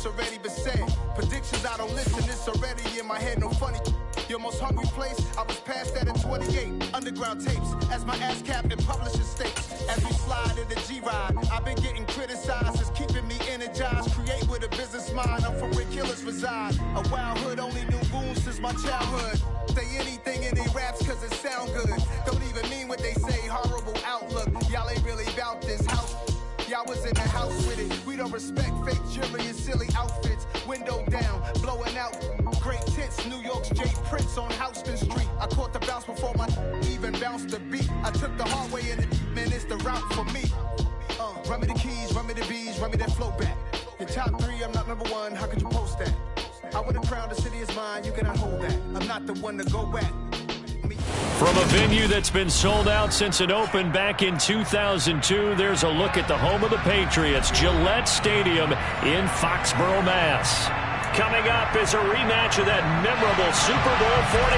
it's already been said. Predictions, I don't listen, it's already in my head, no funny. Your most hungry place, I was past that at 28. Underground tapes, as my ass cap and publishing states. As we slide in the G-Ride, I've been getting criticized, it's keeping me energized. Create with a business mind, I'm from where killers reside. A wild hood, only knew goons since my childhood. Say anything in they raps cause it sound good. Don't even mean what they say, horrible outlook. Y'all ain't really about this house. Y'all was in the house with it. We don't respect fake jewelry and silly outfits. Window down, blowing out. Great tits, New York's J. Prince on Houston Street. I caught the bounce before my even bounced the beat. I took the hard way in it, man, it's the route for me. Run me the keys, run me the bees, run me that flow back. In top 3, I'm not number 1, how could you post that? I would have crowned the city is mine, you cannot hold that. I'm not the one to go back. From a venue that's been sold out since it opened back in 2002, there's a look at the home of the Patriots, Gillette Stadium in Foxborough, Mass. Coming up is a rematch of that memorable Super Bowl 49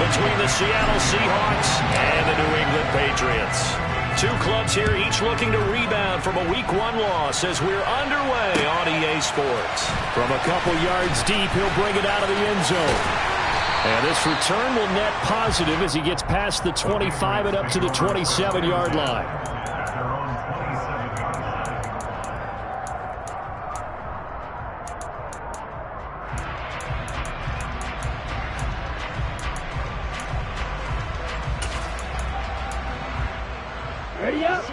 between the Seattle Seahawks and the New England Patriots. Two clubs here, each looking to rebound from a Week 1 loss as we're underway on EA Sports. From a couple yards deep, he'll bring it out of the end zone. And this return will net positive as he gets past the 25 and up to the 27-yard line. Ready up.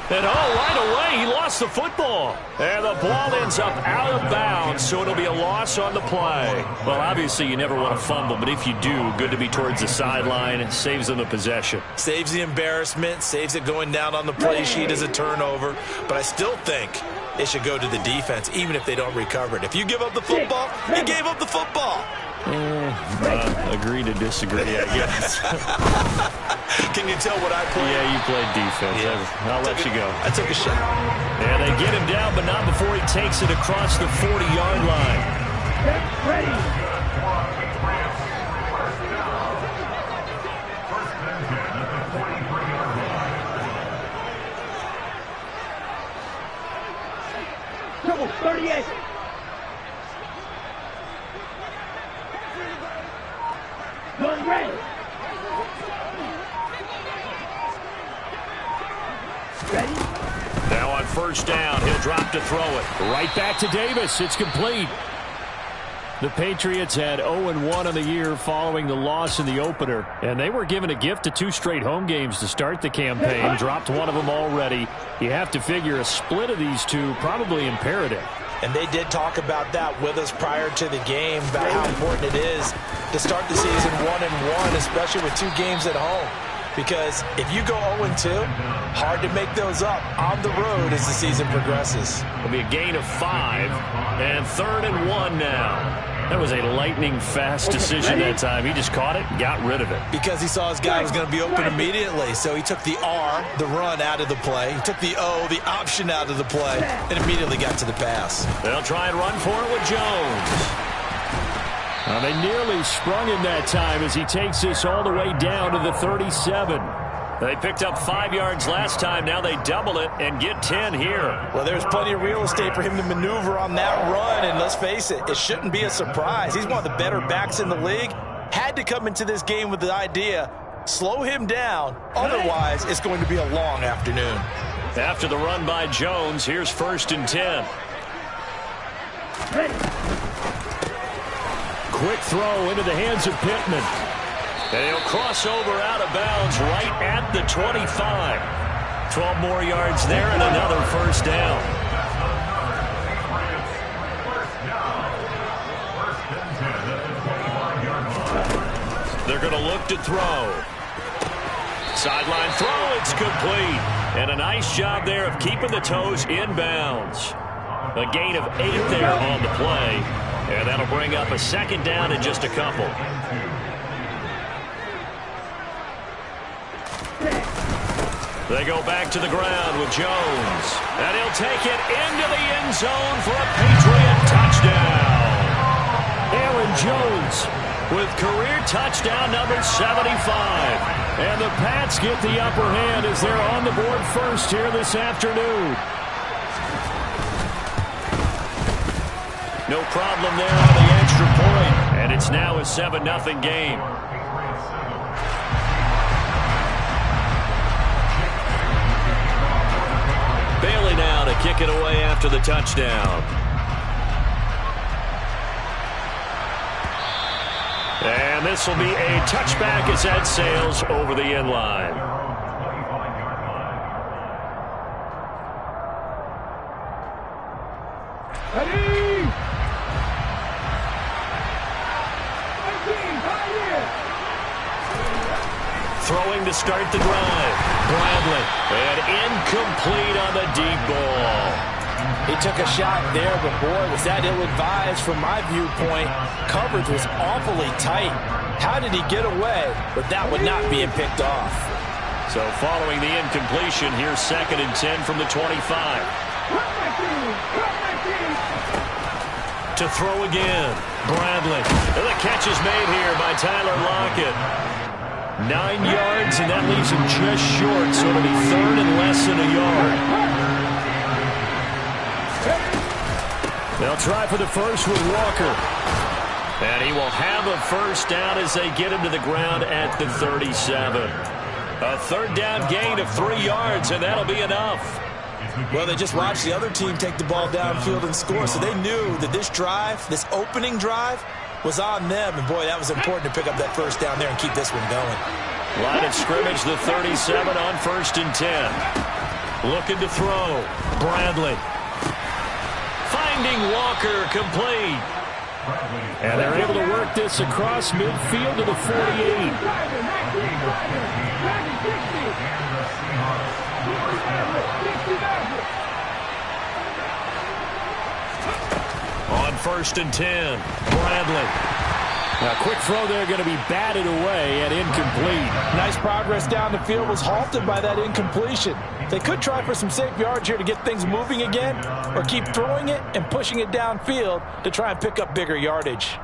And right away, he lost the football. And the ball ends up out of bounds, so it'll be a loss on the play. Well, obviously, you never want to fumble, but if you do, good to be towards the sideline. It saves them the possession. Saves the embarrassment, saves it going down on the play sheet as a turnover. But I still think it should go to the defense, even if they don't recover it. If you give up the football, you gave up the football. Agree to disagree, I guess. Can you tell what I played? Yeah, you played defense. Yeah. I'll let you go. I took a shot. Yeah, they get him down, but not before he takes it across the 40-yard line. Ready. Double 38. Going ready. Ready. Now on first down, he'll drop to throw it. Right back to Davis. It's complete. The Patriots had 0-1 on the year following the loss in the opener, and they were given a gift of 2 straight home games to start the campaign. Dropped one of them already. You have to figure a split of these two probably imperative. And they did talk about that with us prior to the game, about how important it is to start the season 1-1, especially with 2 games at home. Because if you go 0-2, hard to make those up on the road as the season progresses. It'll be a gain of 5, and 3rd and 1 now. That was a lightning-fast decision that time. He just caught it and got rid of it. Because he saw his guy was going to be open immediately, so he took the R, the run, out of the play. He took the O, the option, out of the play, and immediately got to the pass. They'll try and run for it with Jones. They nearly sprung him that time as he takes this all the way down to the 37. They picked up 5 yards last time. Now they double it and get 10 here. Well, there's plenty of real estate for him to maneuver on that run, and let's face it, it shouldn't be a surprise. He's one of the better backs in the league. Had to come into this game with the idea, slow him down. Otherwise, it's going to be a long afternoon. After the run by Jones, here's 1st and 10. Ready. Quick throw into the hands of Pittman. And he'll cross over out of bounds right at the 25. 12 more yards there and another 1st down. They're going to look to throw. Sideline throw, it's complete. And a nice job there of keeping the toes inbounds. A gain of 8 there on the play. And that'll bring up a 2nd down in just a couple. They go back to the ground with Jones. And he'll take it into the end zone for a Patriot touchdown. Aaron Jones with career touchdown number 75. And the Pats get the upper hand as they're on the board first here this afternoon. No problem there on the extra point. And it's now a 7-0 game. Bailey now to kick it away after the touchdown. And this will be a touchback as that sails over the end line. Ready? Throwing to start the drive. Bradley. And incomplete on the deep ball. He took a shot there, but boy, was that ill-advised from my viewpoint. Coverage was awfully tight. How did he get away with that one not being picked off? So following the incompletion, here's 2nd and 10 from the 25. To throw again. Bradley. And the catch is made here by Tyler Lockett. 9 yards, and that leaves him just short, so it'll be 3rd and less than a yard. They'll try for the first with Walker. And he will have a first down as they get him to the ground at the 37. A 3rd down gain of 3 yards, and that'll be enough. Well, they just watched the other team take the ball downfield and score, so they knew that this drive, this opening drive, was on them. And, boy, that was important to pick up that first down there and keep this one going. Line of scrimmage, the 37 on 1st and 10. Looking to throw. Bradley. Finding Walker complete. And they're able to work this across midfield to the 48. On 1st and 10, Bradley. Now, quick throw there, going to be batted away and incomplete. Nice progress down the field, was halted by that incompletion. They could try for some safe yards here to get things moving again, or keep throwing it and pushing it downfield to try and pick up bigger yardage.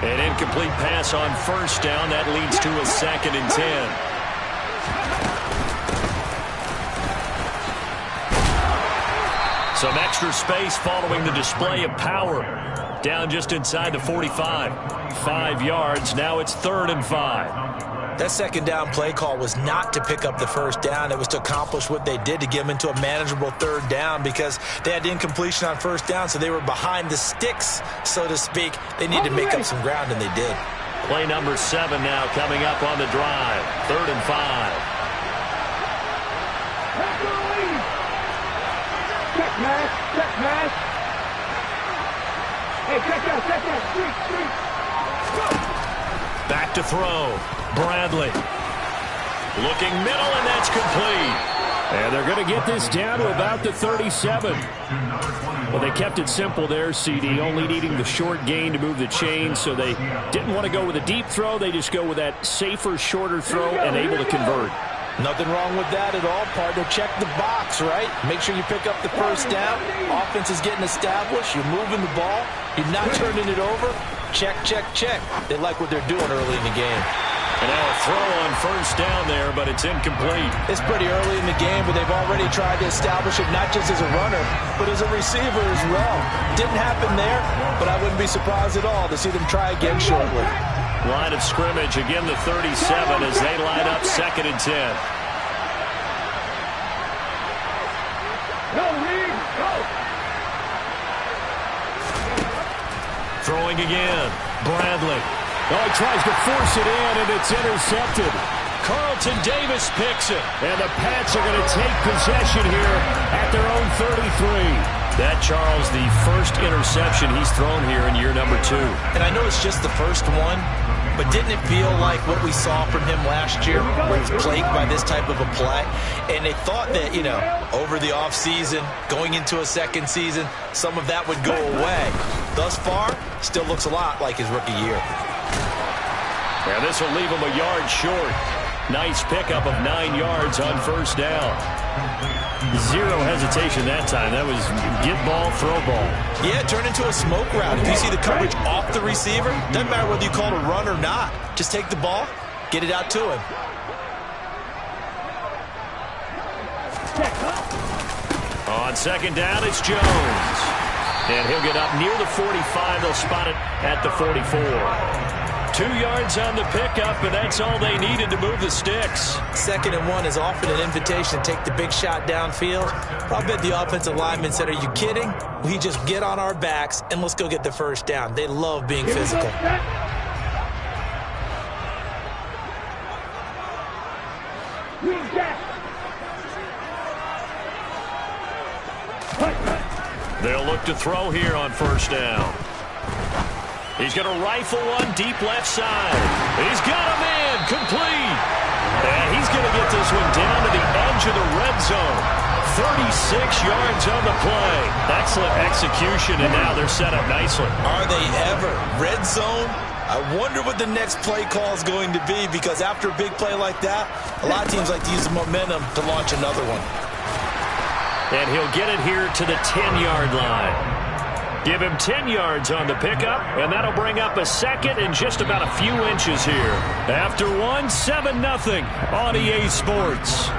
An incomplete pass on 1st down. That leads to a 2nd and 10. Some extra space following the display of power. Down just inside the 45. 5 yards. Now it's 3rd and 5. That 2nd down play call was not to pick up the first down. It was to accomplish what they did to get them into a manageable 3rd down because they had incompletion on 1st down, so they were behind the sticks, so to speak. They needed to make up some ground, and they did. Play number 7 now coming up on the drive. 3rd and 5. Check match. Hey, check out, street. Back to throw. Bradley. Looking middle, and that's complete. And they're going to get this down to about the 37. Well, they kept it simple there, CD, only needing the short gain to move the chain, so they didn't want to go with a deep throw. They just go with that safer, shorter throw and able to convert. Nothing wrong with that at all, partner. Check the box, right? Make sure you pick up the first down. Offense is getting established. You're moving the ball. You're not turning it over. Check. They like what they're doing early in the game. And now a throw on 1st down there, but it's incomplete. It's pretty early in the game, but they've already tried to establish it not just as a runner, but as a receiver as well. Didn't happen there, but I wouldn't be surprised at all to see them try again shortly. Line of scrimmage, again the 37 as they line up 2nd and 10. No, Reed, go! Throwing again. Bradley. Oh, he tries to force it in, and it's intercepted. Carlton Davis picks it. And the Pats are going to take possession here at their own 33. That, Charles, the first interception he's thrown here in year number 2. And I know it's just the first one, but didn't it feel like what we saw from him last year, where he was plagued by this type of a play? And they thought that, over the offseason, going into a second season, some of that would go away. Thus far, still looks a lot like his rookie year. And this will leave him a yard short. Nice pickup of 9 yards on first down. Zero hesitation that time. That was get ball, throw ball. Yeah, turn into a smoke route. If you see the coverage off the receiver, doesn't matter whether you call it a run or not. Just take the ball, get it out to him. On second down, it's Jones. And he'll get up near the 45. They'll spot it at the 44. 2 yards on the pickup, and that's all they needed to move the sticks. 2nd and 1 is often an invitation to take the big shot downfield. I'll bet the offensive lineman said, are you kidding? We just get on our backs, and let's go get the first down. They love being physical. They'll look to throw here on first down. He's going to rifle one deep left side. He's got a man complete. And he's going to get this one down to the edge of the red zone. 36 yards on the play. Excellent execution, and now they're set up nicely. Are they ever? Red zone? I wonder what the next play call is going to be, because after a big play like that, a lot of teams like to use the momentum to launch another one. And he'll get it here to the 10-yard line. Give him 10 yards on the pickup, and that'll bring up a second and just about a few inches here. After one, 7-0 on EA Sports.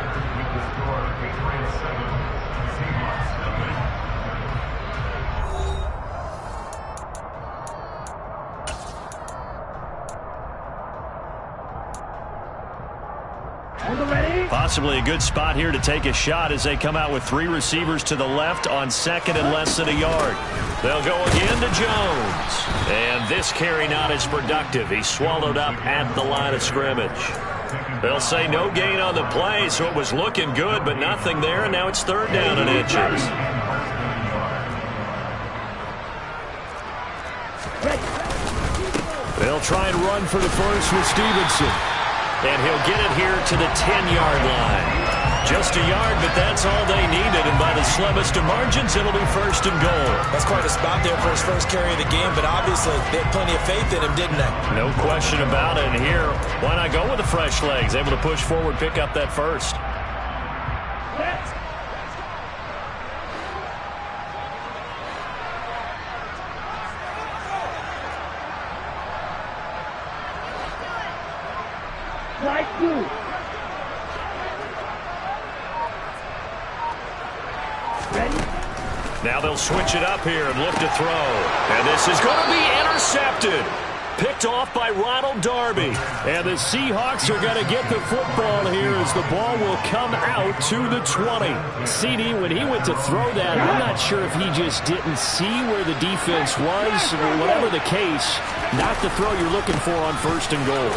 Possibly a good spot here to take a shot as they come out with 3 receivers to the left on second and less than a yard. They'll go again to Jones. And this carry not as productive. He's swallowed up at the line of scrimmage. They'll say no gain on the play, so it was looking good, but nothing there, and now it's 3rd down and inches. They'll try and run for the first with Stevenson. And he'll get it here to the 10-yard line. Just a yard, but that's all they needed. And by the slimmest of margins, it'll be 1st and goal. That's quite a spot there for his first carry of the game, but obviously they had plenty of faith in him, didn't they? No question about it. And here, why not go with the fresh legs? Able to push forward, pick up that first. Now they'll switch it up here and look to throw. And this is going to be intercepted. Picked off by Ronald Darby. And the Seahawks are going to get the football here as the ball will come out to the 20. CD, when he went to throw that, I'm not sure if he just didn't see where the defense was. Whatever the case, not the throw you're looking for on 1st and goal.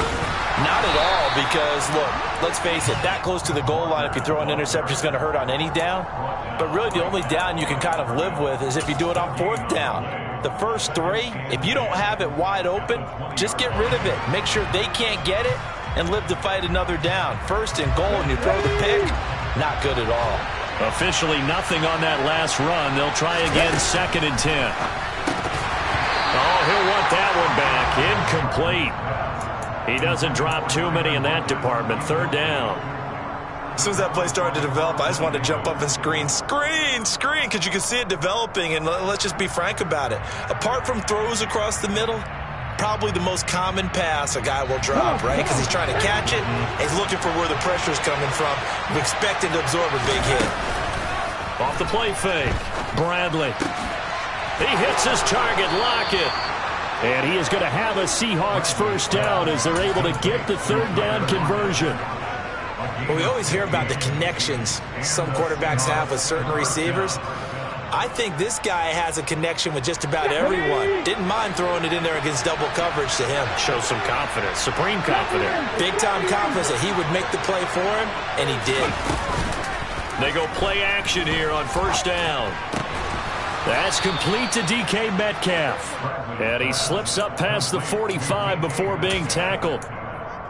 Not at all, because, look, let's face it, that close to the goal line, if you throw an interception, is going to hurt on any down. But really, the only down you can kind of live with is if you do it on 4th down. The first 3, if you don't have it wide open, just get rid of it. Make sure they can't get it and live to fight another down. 1st and goal, and you throw the pick, not good at all. Officially nothing on that last run. They'll try again, 2nd and 10. Oh, he'll want that one back. Incomplete. He doesn't drop too many in that department. 3rd down. As soon as that play started to develop, I just wanted to jump up and screen, because you can see it developing, and let's just be frank about it. Apart from throws across the middle, probably the most common pass a guy will drop, right? Because he's trying to catch it, and he's looking for where the pressure's coming from. We expect him to absorb a big hit. Off the play fake, Bradley. He hits his target, Lockett. And he is going to have a Seahawks first down as they're able to get the 3rd down conversion. Well, we always hear about the connections some quarterbacks have with certain receivers. I think this guy has a connection with just about everyone. Didn't mind throwing it in there against double coverage to him. Shows some confidence, supreme confidence. Big-time confidence that he would make the play for him, and he did. They go play action here on 1st down. That's complete to DK Metcalf. And he slips up past the 45 before being tackled.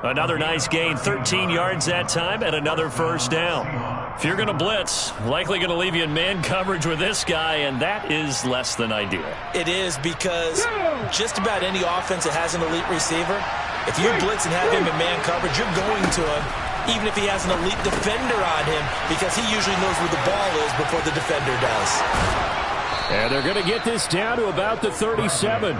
Another nice gain, 13 yards that time, and another 1st down. If you're going to blitz, likely going to leave you in man coverage with this guy, and that is less than ideal. It is, because just about any offense that has an elite receiver, if you blitz and have him in man coverage, you're going to him even if he has an elite defender on him, because he usually knows where the ball is before the defender does. And they're going to get this down to about the 37.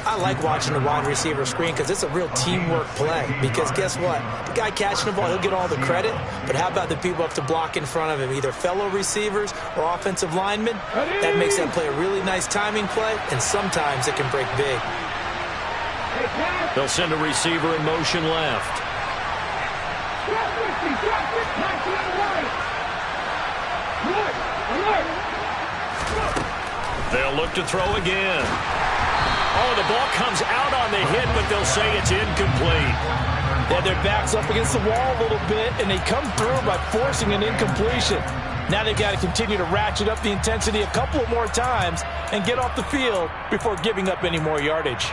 I like watching the wide receiver screen because it's a real teamwork play. Because guess what? The guy catching the ball, he'll get all the credit. But how about the people up to block in front of him, either fellow receivers or offensive linemen? That makes that play a really nice timing play, and sometimes it can break big. They'll send a receiver in motion left. They'll look to throw again. Oh, the ball comes out on the hit, but they'll say it's incomplete. Yeah, their back's up against the wall a little bit, and they come through by forcing an incompletion. Now they've got to continue to ratchet up the intensity a couple of more times and get off the field before giving up any more yardage.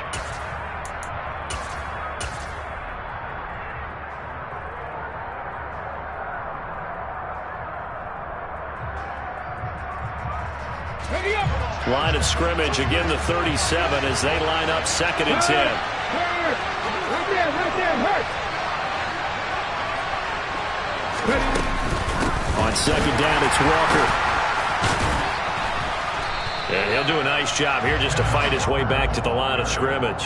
Line of scrimmage, again the 37 as they line up 2nd and 10. Right there, hurt. On 2nd down, it's Walker. And he'll do a nice job here just to fight his way back to the line of scrimmage.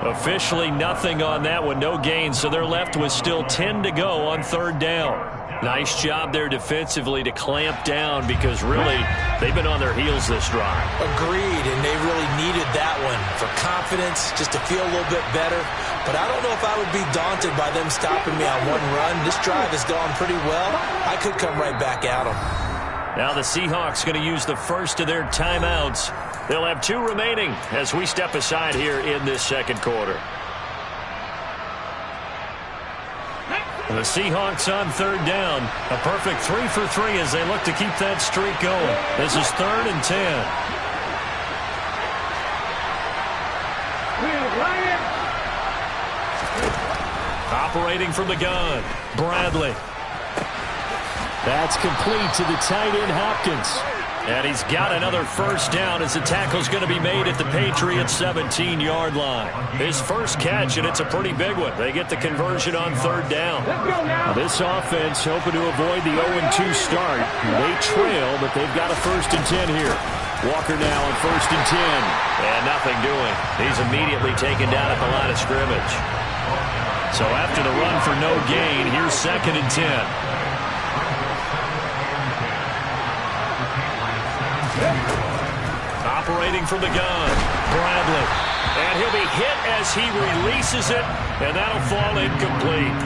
Officially nothing on that one, no gain, so they're left with still 10 to go on 3rd down. Nice job there defensively to clamp down because really they've been on their heels this drive. Agreed, and they really needed that one for confidence, just to feel a little bit better. But I don't know if I would be daunted by them stopping me on one run. This drive has gone pretty well. I could come right back at them. Now the Seahawks going to use the first of their timeouts. They'll have 2 remaining as we step aside here in this 2nd quarter. The Seahawks on 3rd down. A perfect 3 for 3 as they look to keep that streak going. This is 3rd and 10. Operating from the gun, Bradley. That's complete to the tight end, Hopkins. And he's got another 1st down as the tackle's going to be made at the Patriots' 17-yard line. His first catch, and it's a pretty big one. They get the conversion on 3rd down. This offense hoping to avoid the 0-2 start. They trail, but they've got a 1st and 10 here. Walker now on 1st and 10. And nothing doing. He's immediately taken down at the line of scrimmage. So after the run for no gain, here's 2nd and 10. Operating from the gun, Bradley. And he'll be hit as he releases it, and that'll fall incomplete.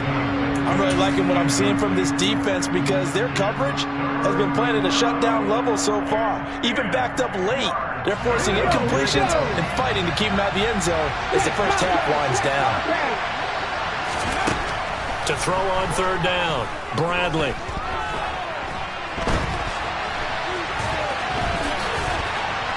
I'm really liking what I'm seeing from this defense because their coverage has been playing at a shutdown level so far. Even backed up late, they're forcing incompletions and fighting to keep them out of the end zone as the first half winds down. To throw on 3rd down, Bradley.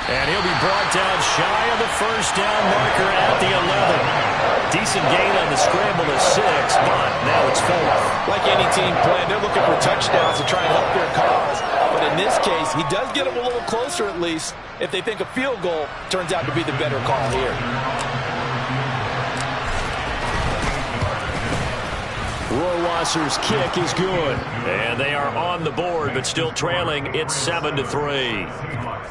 And he'll be brought down shy of the 1st down marker at the 11. Decent gain on the scramble to 6, but now it's 4th. Like any team plan, they're looking for touchdowns to try and help their cause. But in this case, he does get them a little closer at least if they think a field goal turns out to be the better call here. Rohrwasser's kick is good. And they are on the board, but still trailing. It's 7-3.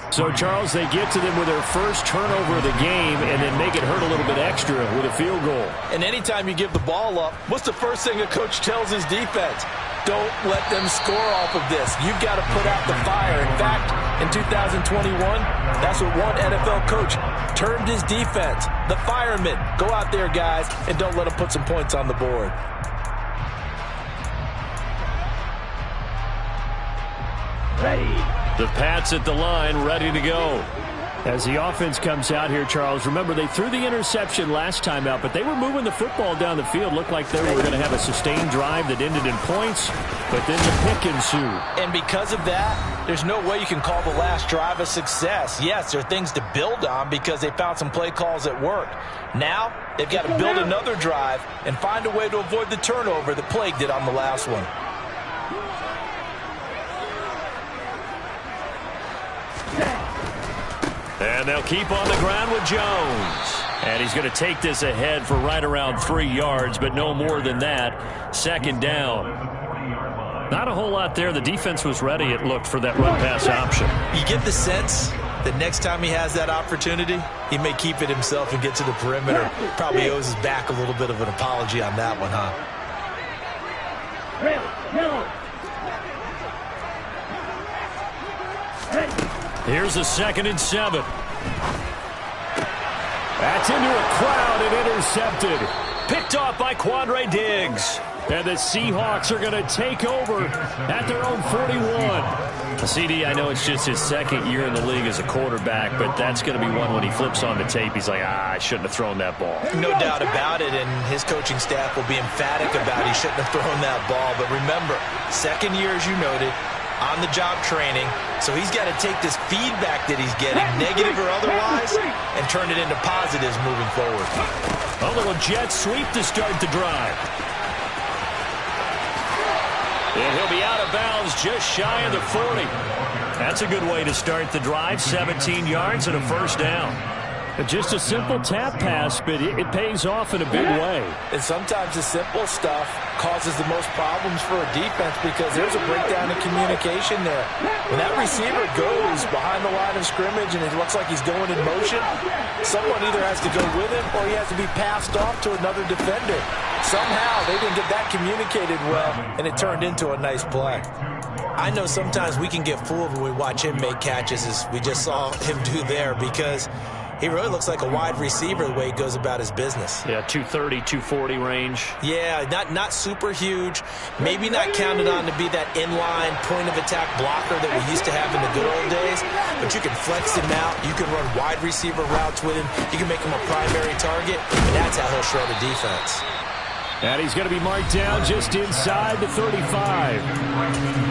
So, Charles, they get to them with their first turnover of the game and then make it hurt a little bit extra with a field goal. And anytime you give the ball up, what's the first thing a coach tells his defense? Don't let them score off of this. You've got to put out the fire. In fact, in 2021, that's what one NFL coach termed his defense. The firemen. Go out there, guys, and don't let them put some points on the board. Ready. The Pats at the line, ready to go. As the offense comes out here, Charles, remember they threw the interception last time out, but they were moving the football down the field. Looked like they were going to have a sustained drive that ended in points, but then the pick ensued. And because of that, there's no way you can call the last drive a success. Yes, there are things to build on because they found some play calls that work. Now, they've got to build another drive and find a way to avoid the turnover that plagued it on the last one. And they'll keep on the ground with Jones. And he's going to take this ahead for right around 3 yards, but no more than that. Second down. Not a whole lot there. The defense was ready, it looked, for that run-pass option. You get the sense that next time he has that opportunity, he may keep it himself and get to the perimeter. Probably owes his back a little bit of an apology on that one, huh? Here's a 2nd and 7. That's into a crowd and intercepted. Picked off by Quandre Diggs. And the Seahawks are going to take over at their own 41. CD, I know it's just his 2nd year in the league as a quarterback, but that's going to be one when he flips on the tape. He's like, I shouldn't have thrown that ball. No doubt about it, and his coaching staff will be emphatic about he shouldn't have thrown that ball. But remember, 2nd year, as you noted, on-the-job training, so he's got to take this feedback that he's getting, negative or otherwise, and turn it into positives moving forward. A little jet sweep to start the drive. And he'll be out of bounds just shy of the 40. That's a good way to start the drive. 17 yards and a first down. Just a simple tap pass, but it pays off in a big way. And sometimes the simple stuff causes the most problems for a defense because there's a breakdown in communication there. When that receiver goes behind the line of scrimmage and it looks like he's going in motion, someone either has to go with him or he has to be passed off to another defender. Somehow they didn't get that communicated well, and it turned into a nice play. I know sometimes we can get fooled when we watch him make catches, as we just saw him do there, because he really looks like a wide receiver the way he goes about his business. Yeah, 230, 240 range. Yeah, not super huge. Maybe not counted on to be that inline point-of-attack blocker that we used to have in the good old days. But you can flex him out. You can run wide receiver routes with him. You can make him a primary target. And that's how he'll shred a defense. And he's going to be marked down just inside the 35.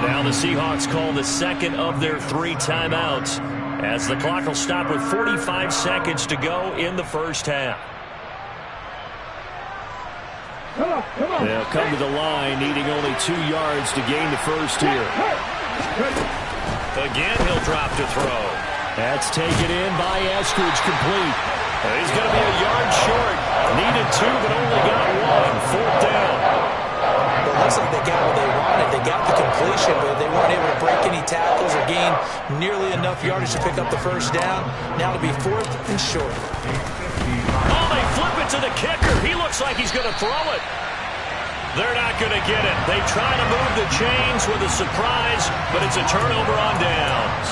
Now the Seahawks call the 2nd of their 3 timeouts, as the clock will stop with 45 seconds to go in the first half. They'll come to the line, needing only 2 yards to gain the first here. Again, he'll drop to throw. That's taken in by Eskridge, complete. He's going to be a yard short. Needed 2, but only got 1. 4th down. Well, it looks like they got what they wanted. They got the completion, but they weren't able to break any tackles or gain nearly enough yardage to pick up the first down. Now it'll be 4th and short. Oh, they flip it to the kicker. He looks like he's going to throw it. They're not going to get it. They try to move the chains with a surprise, but it's a turnover on downs.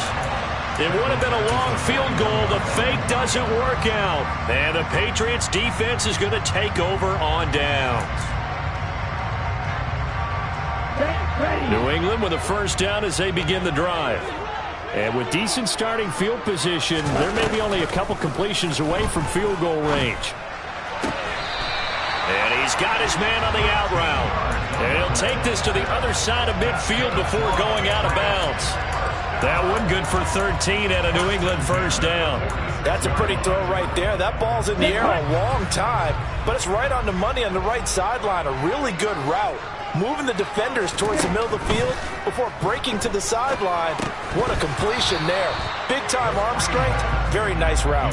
It would have been a long field goal. The fake doesn't work out. And the Patriots defense is going to take over on downs. New England with a first down as they begin the drive. And with decent starting field position, there may be only a couple completions away from field goal range. And he's got his man on the out route. And he'll take this to the other side of midfield before going out of bounds. That one good for 13 and a New England first down. That's a pretty throw right there. That ball's in the air a long time, but it's right on the money on the right sideline. A really good route. Moving the defenders towards the middle of the field before breaking to the sideline. What a completion there. Big-time arm strength. Very nice route.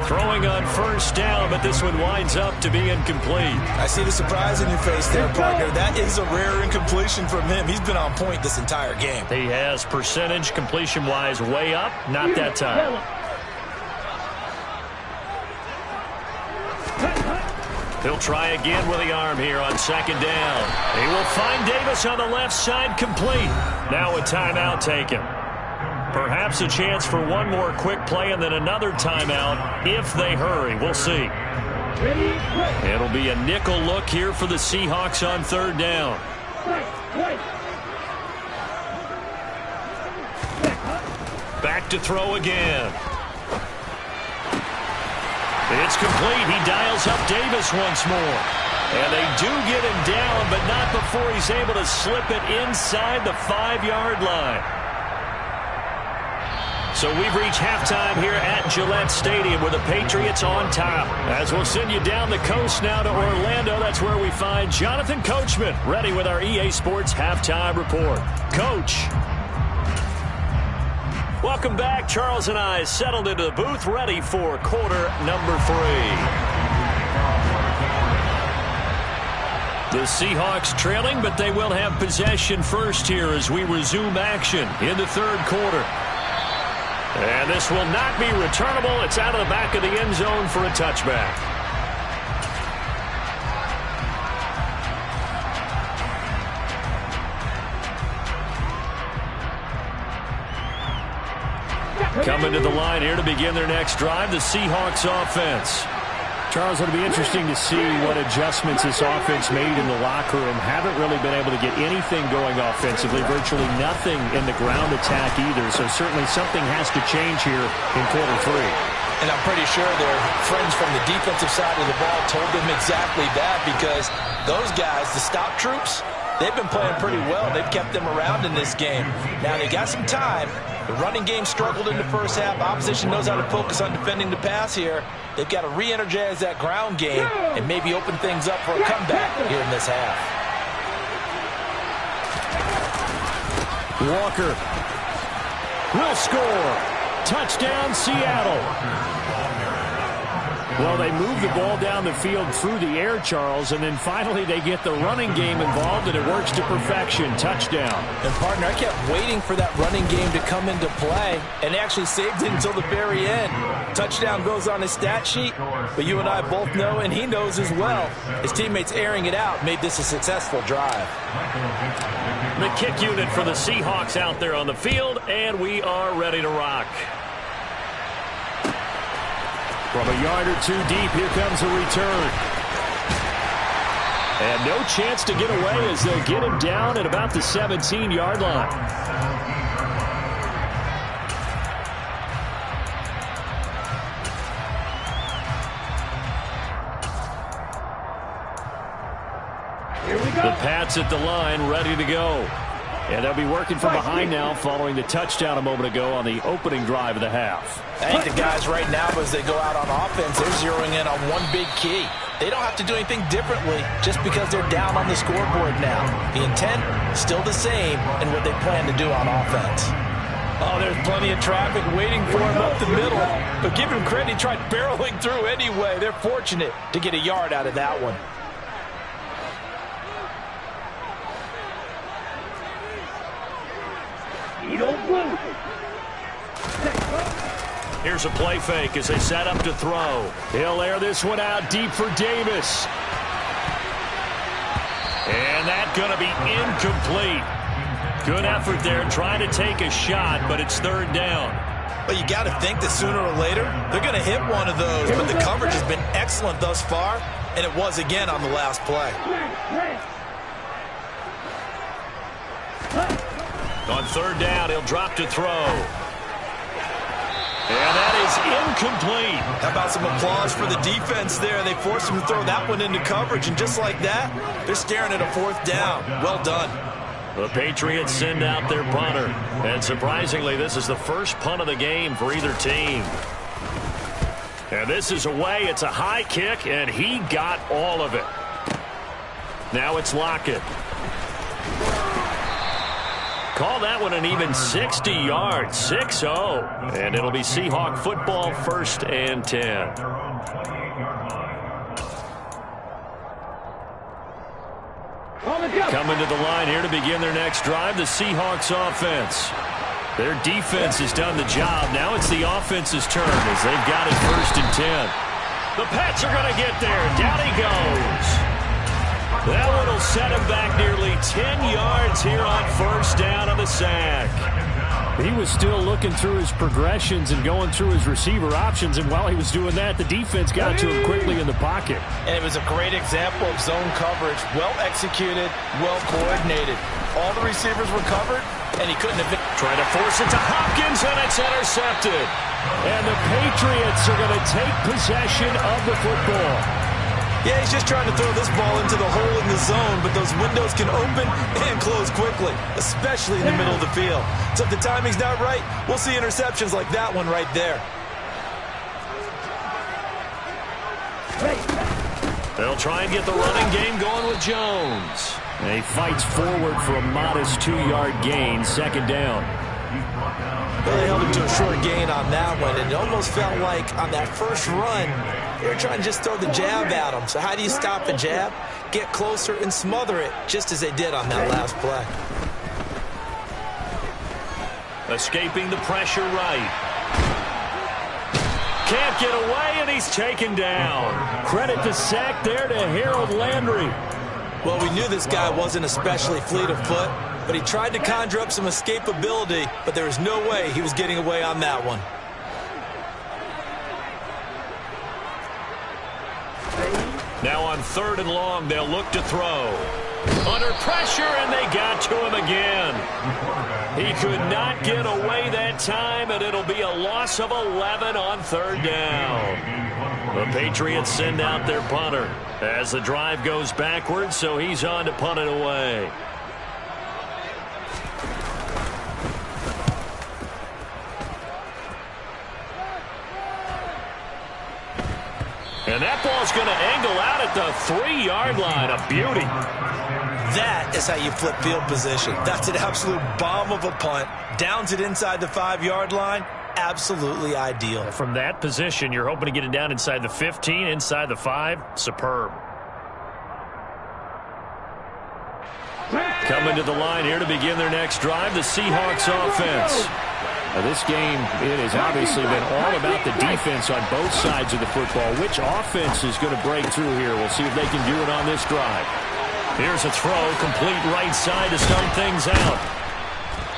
Throwing on first down, but this one winds up to be incomplete. I see the surprise in your face there, partner. That is a rare incompletion from him. He's been on point this entire game. He has percentage completion-wise way up. Not that time. He'll try again with the arm here on 2nd down. He will find Davis on the left side, complete. Now a timeout taken. Perhaps a chance for one more quick play and then another timeout if they hurry. We'll see. It'll be a nickel look here for the Seahawks on 3rd down. Back to throw again. It's complete. He dials up Davis once more. And they do get him down, but not before he's able to slip it inside the 5-yard line. So we've reached halftime here at Gillette Stadium with the Patriots on top. As we'll send you down the coast now to Orlando, that's where we find Jonathan Coachman ready with our EA Sports halftime report. Coach. Welcome back. Charles and I settled into the booth, ready for quarter number 3. The Seahawks trailing, but they will have possession first here as we resume action in the third quarter. And this will not be returnable. It's out of the back of the end zone for a touchback. Coming to the line here to begin their next drive, the Seahawks offense. Charles, it'll be interesting to see what adjustments this offense made in the locker room. Haven't really been able to get anything going offensively, virtually nothing in the ground attack either. So certainly something has to change here in quarter 3. And I'm pretty sure their friends from the defensive side of the ball told them exactly that, because those guys, the stop troops, they've been playing pretty well. They've kept them around in this game. Now they got some time. The running game struggled in the first half. Opposition knows how to focus on defending the pass here. They've got to re-energize that ground game and maybe open things up for a comeback here in this half. Walker will score. Touchdown, Seattle. Well, they move the ball down the field through the air, Charles, and then finally they get the running game involved, and it works to perfection. Touchdown. And, partner, I kept waiting for that running game to come into play, and actually saved it until the very end. Touchdown goes on his stat sheet, but you and I both know, and he knows as well, his teammates airing it out made this a successful drive. The kick unit for the Seahawks out there on the field, and we are ready to rock. From a yard or two deep, here comes a return. And no chance to get away as they'll get him down at about the 17-yard line. Here we go. The Pats at the line, ready to go. And they'll be working from behind now following the touchdown a moment ago on the opening drive of the half. I think the guys right now, as they go out on offense, they're zeroing in on one big key. They don't have to do anything differently just because they're down on the scoreboard now. The intent, still the same in what they plan to do on offense. Oh, there's plenty of traffic waiting for him up the middle. But give him credit, he tried barreling through anyway. They're fortunate to get a yard out of that one. Here's a play fake as they set up to throw. He'll air this one out deep for Davis. And that's going to be incomplete. Good effort there trying to take a shot, but it's third down. But you got to think that sooner or later, they're going to hit one of those. But the coverage has been excellent thus far, and it was again on the last play. On third down, he'll drop to throw. And that is incomplete. How about some applause for the defense there? They forced him to throw that one into coverage, and just like that, they're staring at a fourth down. Well done. The Patriots send out their punter. And surprisingly, this is the first punt of the game for either team. And this is away. It's a high kick, and he got all of it. Now it's Lockett. Call that one an even 60 yards, 6-0. And it'll be Seahawk football, 1st and 10. Coming to the line here to begin their next drive, the Seahawks offense. Their defense has done the job. Now it's the offense's turn as they've got it 1st and 10. The Pats are going to get there. Down he goes. That one will set him back nearly 10 yards here on 1st down on the sack. He was still looking through his progressions and going through his receiver options, and while he was doing that, the defense got to him quickly in the pocket. And it was a great example of zone coverage. Well executed, well coordinated. All the receivers were covered, and he couldn't have been. Trying to force it to Hopkins, and it's intercepted. And the Patriots are going to take possession of the football. Yeah, he's just trying to throw this ball into the hole in the zone, but those windows can open and close quickly, especially in the middle of the field. So if the timing's not right, we'll see interceptions like that one right there. They'll try and get the running game going with Jones. And he fights forward for a modest 2-yard gain, 2nd down. Well, they held him to a short gain on that one, and it almost felt like on that first run, they were trying to just throw the jab at him. So how do you stop a jab? Get closer and smother it, just as they did on that last play. Escaping the pressure right. Can't get away, and he's taken down. Credit the sack there to Harold Landry. Well, we knew this guy wasn't especially fleet of foot, but he tried to conjure up some escapability, but there was no way he was getting away on that one. Now on 3rd and long, they'll look to throw. Under pressure, and they got to him again. He could not get away that time, and it'll be a loss of 11 on 3rd down. The Patriots send out their punter as the drive goes backwards, so he's on to punt it away. And that ball's going to angle out at the 3-yard line. A beauty. That is how you flip field position. That's an absolute bomb of a punt. Downs it inside the 5-yard line. Absolutely ideal. From that position, you're hoping to get it down inside the 15, inside the 5. Superb. Coming to the line here to begin their next drive, the Seahawks offense. Now this game, it has obviously been all about the defense on both sides of the football. Which offense is going to break through here? We'll see if they can do it on this drive. Here's a throw, complete right side to start things out.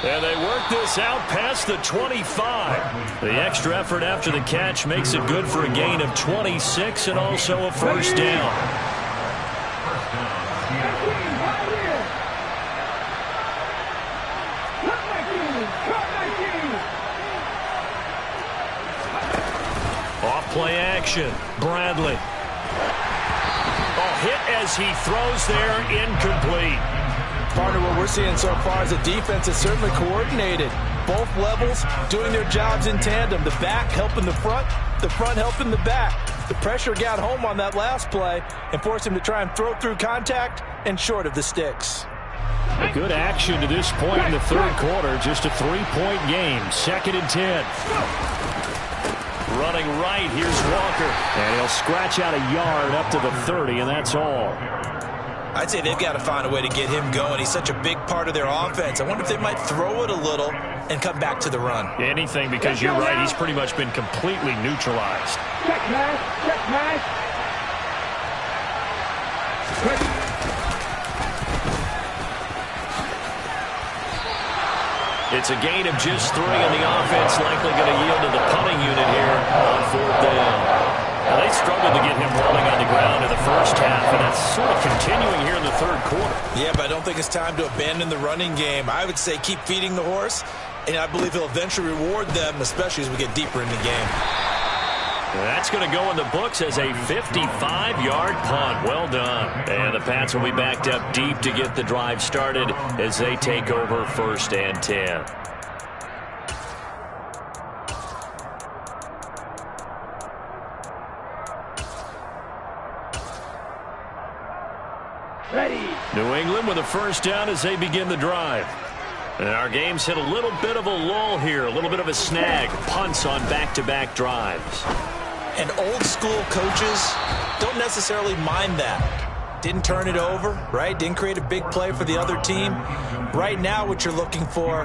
And they work this out past the 25. The extra effort after the catch makes it good for a gain of 26 and also a first down. Off play action. Bradley. Hit as he throws there, incomplete. Partner, what we're seeing so far is the defense is certainly coordinated. Both levels doing their jobs in tandem. The back helping the front helping the back. The pressure got home on that last play and forced him to try and throw through contact and short of the sticks. A good action to this point in the 3rd quarter. Just a 3-point game. 2nd and 10. Running right, here's Walker. And he'll scratch out a yard up to the 30, and that's all. I'd say they've got to find a way to get him going. He's such a big part of their offense. I wonder if they might throw it a little and come back to the run. Anything, because you're right, he's pretty much been completely neutralized. Check pass, check pass. It's a gain of just 3, and the offense likely going to yield to the punting unit here on 4th down. Now, they struggled to get him rolling on the ground in the first half, and that's sort of continuing here in the 3rd quarter. Yeah, but I don't think it's time to abandon the running game. I would say keep feeding the horse, and I believe he'll eventually reward them, especially as we get deeper in the game. That's going to go in the books as a 55-yard punt. Well done. And the Pats will be backed up deep to get the drive started as they take over 1st and 10. Ready. New England with a first down as they begin the drive. And our game's hit a little bit of a lull here, a little bit of a snag. Punts on back-to-back drives. And old-school coaches don't necessarily mind that. Didn't turn it over, right? Didn't create a big play for the other team. Right now what you're looking for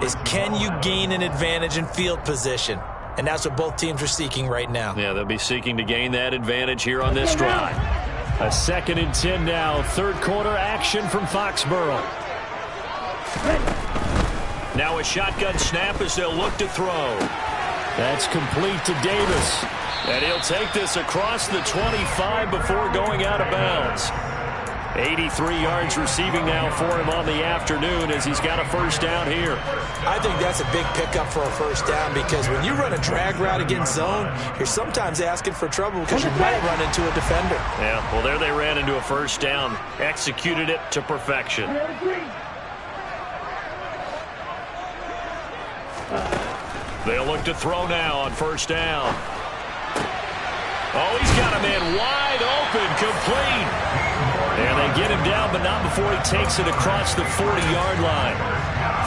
is, can you gain an advantage in field position? And that's what both teams are seeking right now. Yeah, they'll be seeking to gain that advantage here on this drive. A 2nd and 10 now. 3rd quarter action from Foxborough. Now a shotgun snap as they'll look to throw. That's complete to Davis. And he'll take this across the 25 before going out of bounds. 83 yards receiving now for him on the afternoon as he's got a first down here. I think that's a big pickup for a first down, because when you run a drag route against zone, you're sometimes asking for trouble because you might run into a defender. Yeah, well, there they ran into a first down. Executed it to perfection. They'll look to throw now on first down. Oh, he's got a man wide open, complete. And they get him down, but not before he takes it across the 40-yard line.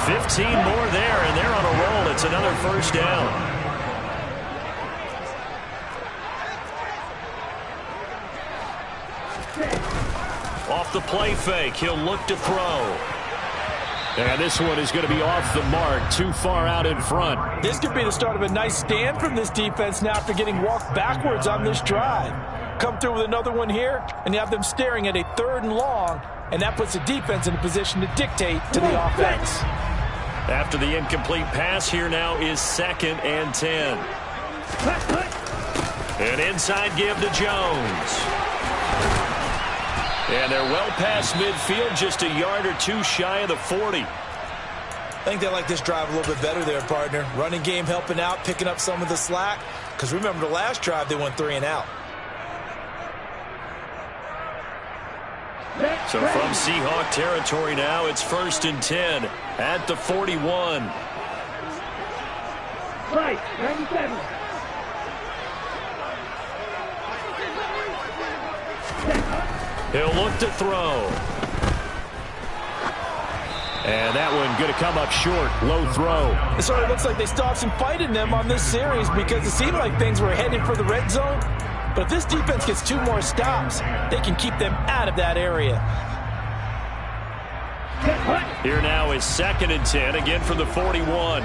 15 more there, and they're on a roll. It's a another first down. Off the play fake, he'll look to throw. And this one is going to be off the mark, too far out in front. This could be the start of a nice stand from this defense now after getting walked backwards on this drive. Come through with another one here, and you have them staring at a 3rd and long, and that puts the defense in a position to dictate to the offense. After the incomplete pass, here now is 2nd and 10. An inside give to Jones. And they're well past midfield, just a yard or two shy of the 40. I think they like this drive a little bit better there, partner. Running game helping out, picking up some of the slack. Because remember, the last drive, they went 3 and out. So from Seahawk territory now, it's 1st and 10 at the 41. Right, 97. He'll look to throw. And that one going to come up short. Low throw. It sort of looks like they still have some fight in them on this series because it seemed like things were headed for the red zone. But if this defense gets 2 more stops, they can keep them out of that area. Here now is 2nd and 10, again from the 41.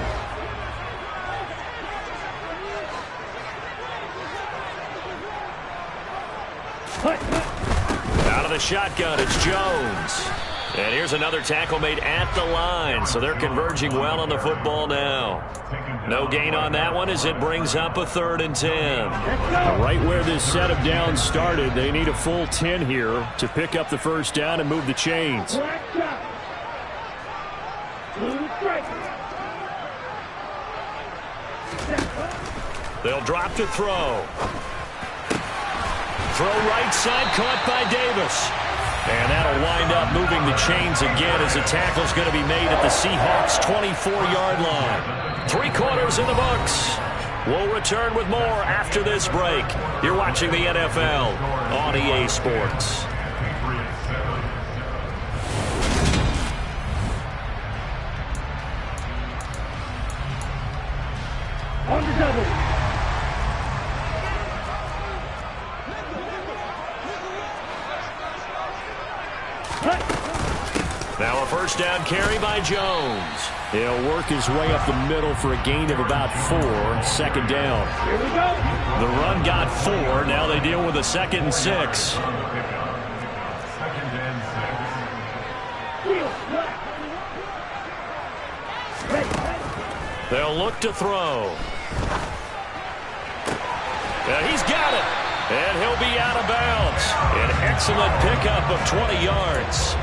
Out of the shotgun, it's Jones. And here's another tackle made at the line, so they're converging well on the football now. No gain on that one as it brings up a 3rd and 10. Right where this set of downs started, they need a full 10 here to pick up the first down and move the chains. They'll drop to throw. Throw right side, caught by Davis. And that'll wind up moving the chains again as the tackle's going to be made at the Seahawks' 24-yard line. 3 quarters in the books. We'll return with more after this break. You're watching the NFL on EA Sports. On the double. Now a first down carry by Jones. He'll work his way up the middle for a gain of about 4. 2nd down. Here we go. The run got 4. Now they deal with a 2nd and 6. They'll look to throw. He's got it. And he'll be out of bounds. An excellent pickup of 20 yards.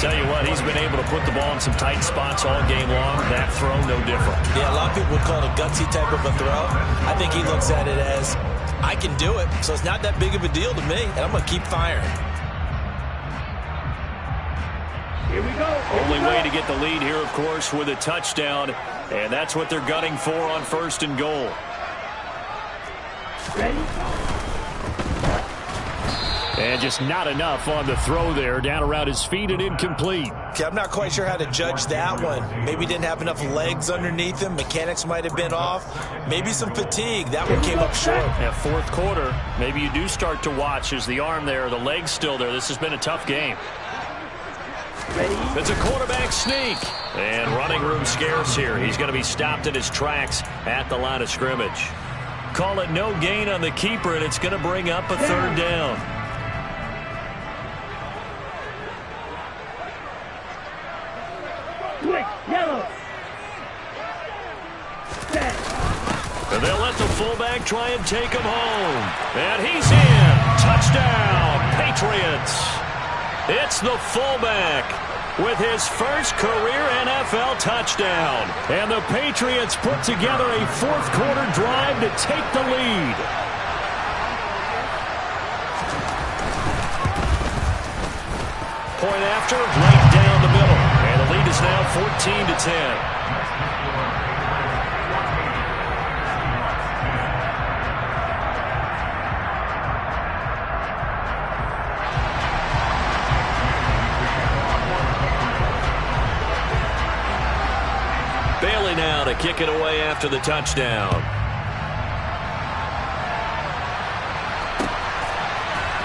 Tell you what, he's been able to put the ball in some tight spots all game long. That throw, no different. Yeah, a lot of people would call it a gutsy type of a throw. I think he looks at it as, I can do it, so it's not that big of a deal to me, and I'm going to keep firing. Here we go. Only way to get the lead here, of course, with a touchdown, and that's what they're gunning for on 1st and goal. Ready? And just not enough on the throw there. Down around his feet and incomplete. Okay, I'm not quite sure how to judge that one. Maybe didn't have enough legs underneath him. Mechanics might have been off. Maybe some fatigue. That one came up short. Yeah, 4th quarter, maybe you do start to watch. Is the arm there, the leg's still there? This has been a tough game. Ready? It's a quarterback sneak. And running room scarce here. He's going to be stopped in his tracks at the line of scrimmage. Call it no gain on the keeper, and it's going to bring up a 3rd down. Quick, yellow. Set. And they'll let the fullback try and take him home. And he's in. Touchdown, Patriots. It's the fullback with his first career NFL touchdown. And the Patriots put together a 4th quarter drive to take the lead. Point after, right down the middle. And the lead is now 14-10. Riley now to kick it away after the touchdown.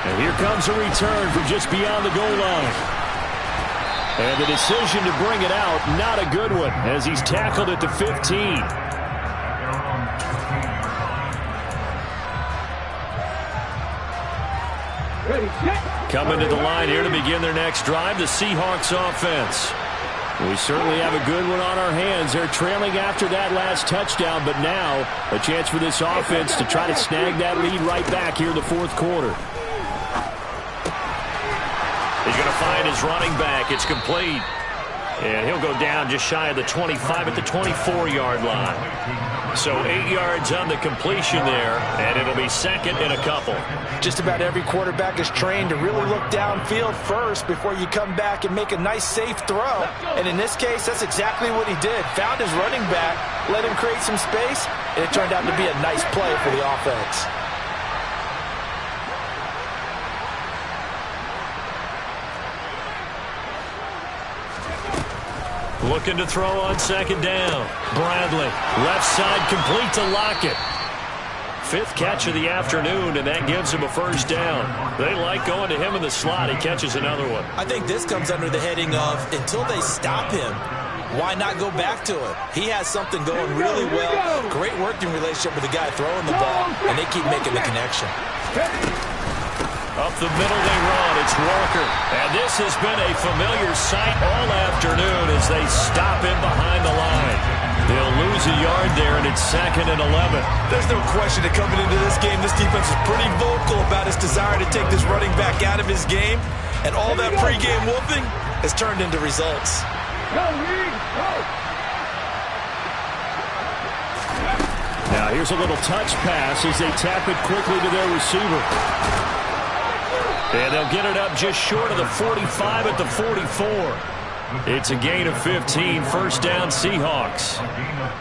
And here comes a return from just beyond the goal line. And the decision to bring it out, not a good one, as he's tackled at the 15. Coming to the line here to begin their next drive, the Seahawks offense. We certainly have a good one on our hands. They're trailing after that last touchdown, but now a chance for this offense to try to snag that lead right back here in the fourth quarter. He's going to find his running back. It's complete. And he'll go down just shy of the 25 at the 24-yard line. So 8 yards on the completion there, and it'll be second and a couple. Just about every quarterback is trained to really look downfield first before you come back and make a nice, safe throw. And in this case, that's exactly what he did. Found his running back, let him create some space, and it turned out to be a nice play for the offense. Looking to throw on second down. Bradley, left side, complete to Lockett. Fifth catch of the afternoon, and that gives him a first down. They like going to him in the slot. He catches another one. I think this comes under the heading of until they stop him, why not go back to it? He has something going really well. Great working relationship with the guy throwing the ball, and they keep making the connection. Up the middle they run. It's Walker. And this has been a familiar sight all afternoon as they stop him behind the line. They'll lose a yard there, and it's second and 11. There's no question that coming into this game, this defense is pretty vocal about its desire to take this running back out of his game. And all that pregame whooping has turned into results. Now here's a little touch pass as they tap it quickly to their receiver. And they'll get it up just short of the 45 at the 44. It's a gain of 15, first down Seahawks.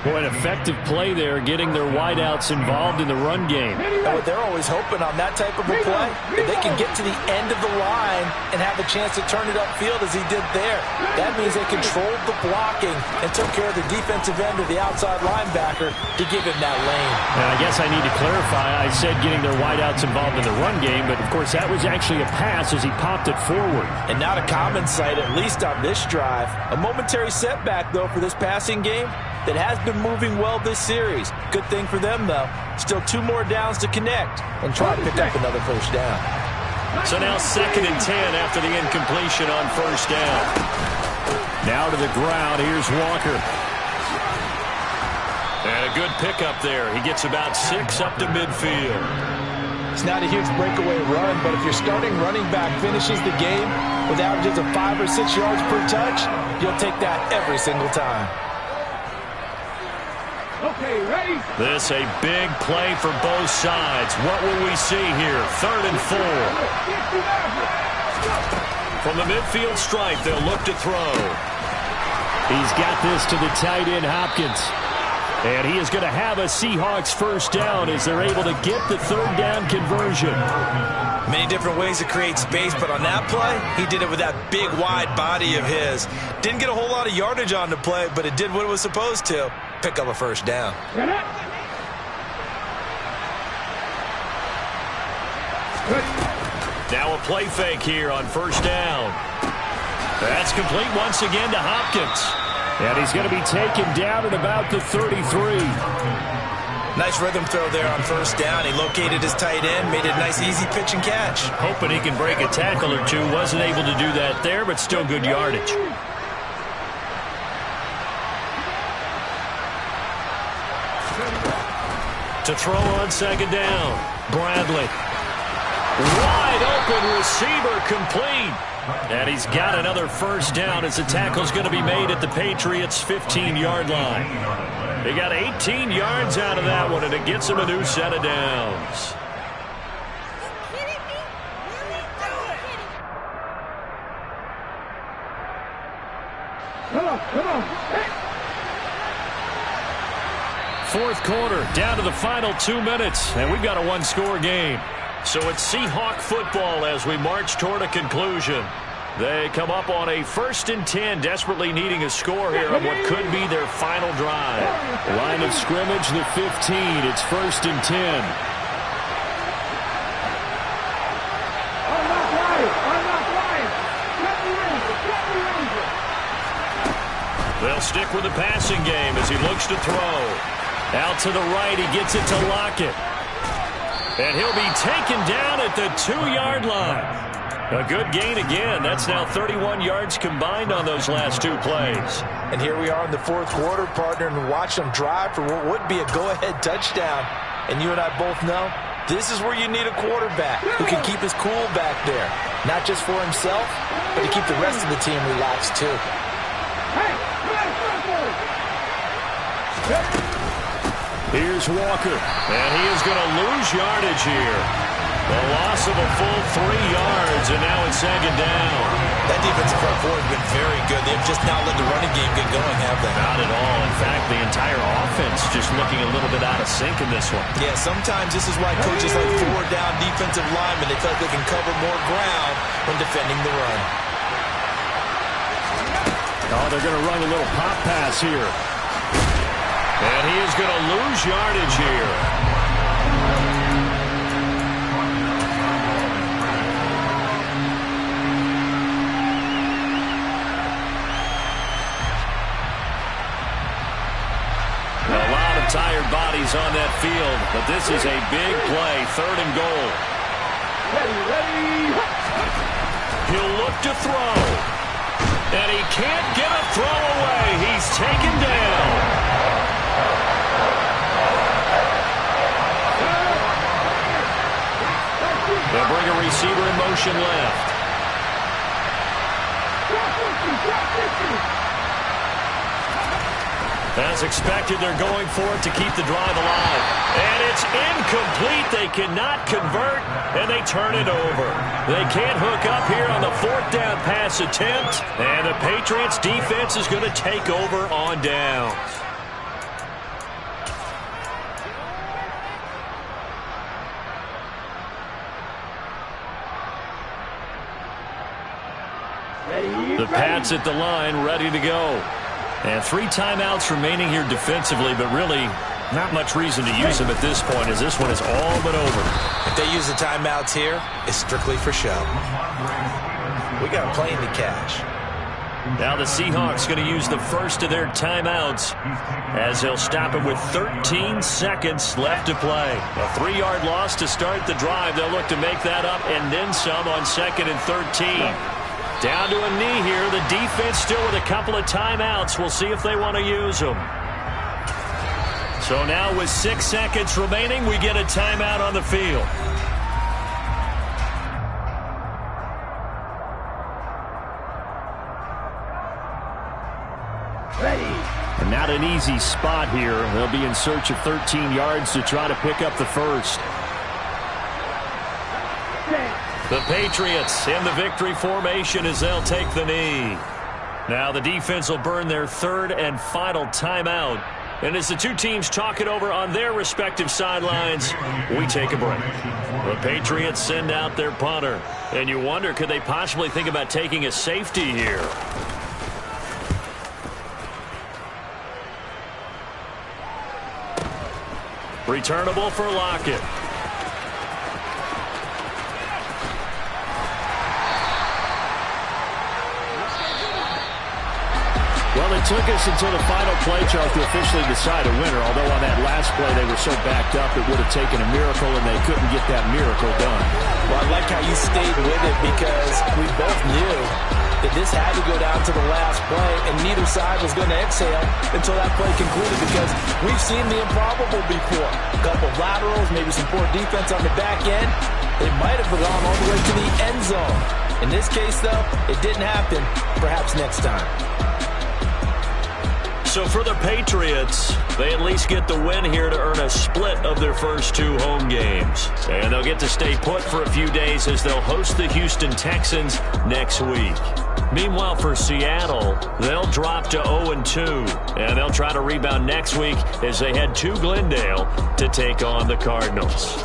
Boy, an effective play there, getting their wideouts involved in the run game. And they're always hoping on that type of a play, if they can get to the end of the line and have a chance to turn it upfield as he did there. That means they controlled the blocking and took care of the defensive end of the outside linebacker to give him that lane. Now, I guess I need to clarify. I said getting their wideouts involved in the run game, but of course that was actually a pass as he popped it forward. And not a common sight, at least on this drive. A momentary setback, though, for this passing game that has been moving well this series. Good thing for them, though. Still 2 more downs to connect and try to pick up another first down. So now second and 10 after the incompletion on first down. Now to the ground. Here's Walker. And a good pickup there. He gets about 6 up to midfield. It's not a huge breakaway run, but if your starting running back finishes the game with averages of 5 or 6 yards per touch, you'll take that every single time. Okay, ready? This a big play for both sides. What will we see here? Third and 4. From the midfield stripe, they'll look to throw. He's got this to the tight end, Hopkins. And he is going to have a Seahawks first down as they're able to get the third down conversion. Many different ways to create space, but on that play, he did it with that big, wide body of his. Didn't get a whole lot of yardage on the play, but it did what it was supposed to. Pick up a first down. Now a play fake here on first down. That's complete once again to Hopkins. And he's going to be taken down at about the 33. Nice rhythm throw there on first down. He located his tight end, made it a nice, easy pitch and catch. Hoping he can break a tackle or two. Wasn't able to do that there, but still good yardage. To throw on second down, Bradley. Wide open receiver, complete. And he's got another first down as the tackle's going to be made at the Patriots' 15-yard line. They got 18 yards out of that one, and it gets them a new set of downs. Come on. Fourth quarter, down to the final 2 minutes, and we've got a one-score game. So it's Seahawk football as we march toward a conclusion. They come up on a 1st and 10, desperately needing a score here on what could be their final drive. Line of scrimmage, the 15. It's 1st and 10. They'll stick with the passing game as he looks to throw. Out to the right, he gets it to Lockett. And he'll be taken down at the 2-yard line. A good gain again. That's now 31 yards combined on those last 2 plays. And here we are in the 4th quarter, partner, and watch them drive for what would be a go-ahead touchdown. And you and I both know this is where you need a quarterback who can keep his cool back there. Not just for himself, but to keep the rest of the team relaxed too. Here's Walker, and he is going to lose yardage here. A loss of a full 3 yards, and now it's 2nd down. That defensive front four has been very good. They've just not let the running game get going, have they? Not at all. In fact, the entire offense just looking a little bit out of sync in this one. Yeah, sometimes this is why coaches like 4-down defensive linemen, they feel like they can cover more ground when defending the run. Oh, they're going to run a little pop pass here. And he is going to lose yardage here. A lot of tired bodies on that field, but this is a big play, 3rd and goal. He'll look to throw. And he can't get a throw away. He's taken down. They'll bring a receiver in motion left. As expected, they're going for it to keep the drive alive. And it's incomplete. They cannot convert, and they turn it over. They can't hook up here on the 4th down pass attempt, and the Patriots defense is going to take over on downs. The Pats at the line, ready to go. And 3 timeouts remaining here defensively, but really not much reason to use them at this point as this one is all but over. If they use the timeouts here, it's strictly for show. We got a plane to cash. Now the Seahawks going to use the first of their timeouts as they'll stop it with 13 seconds left to play. A 3-yard loss to start the drive. They'll look to make that up and then some on 2nd and 13. Down to a knee here. The defense still with a couple of timeouts. We'll see if they want to use them. So now with 6 seconds remaining, we get a timeout on the field. And not an easy spot here. They'll be in search of 13 yards to try to pick up the first. The Patriots in the victory formation as they'll take the knee. Now the defense will burn their 3rd and final timeout. And as the 2 teams talk it over on their respective sidelines, we take a break. The Patriots send out their punter. And you wonder, could they possibly think about taking a safety here? Returnable for Lockett. Well, it took us until the final play, Charles, to officially decide a winner. Although on that last play they were so backed up it would have taken a miracle, and they couldn't get that miracle done. Well, I like how you stayed with it because we both knew that this had to go down to the last play, and neither side was going to exhale until that play concluded because we've seen the improbable before. A couple of laterals, maybe some poor defense on the back end. They might have gone all the way to the end zone. In this case, though, it didn't happen. Perhaps next time. So for the Patriots, they at least get the win here to earn a split of their first 2 home games. And they'll get to stay put for a few days as they'll host the Houston Texans next week. Meanwhile, for Seattle, they'll drop to 0-2. And they'll try to rebound next week as they head to Glendale to take on the Cardinals.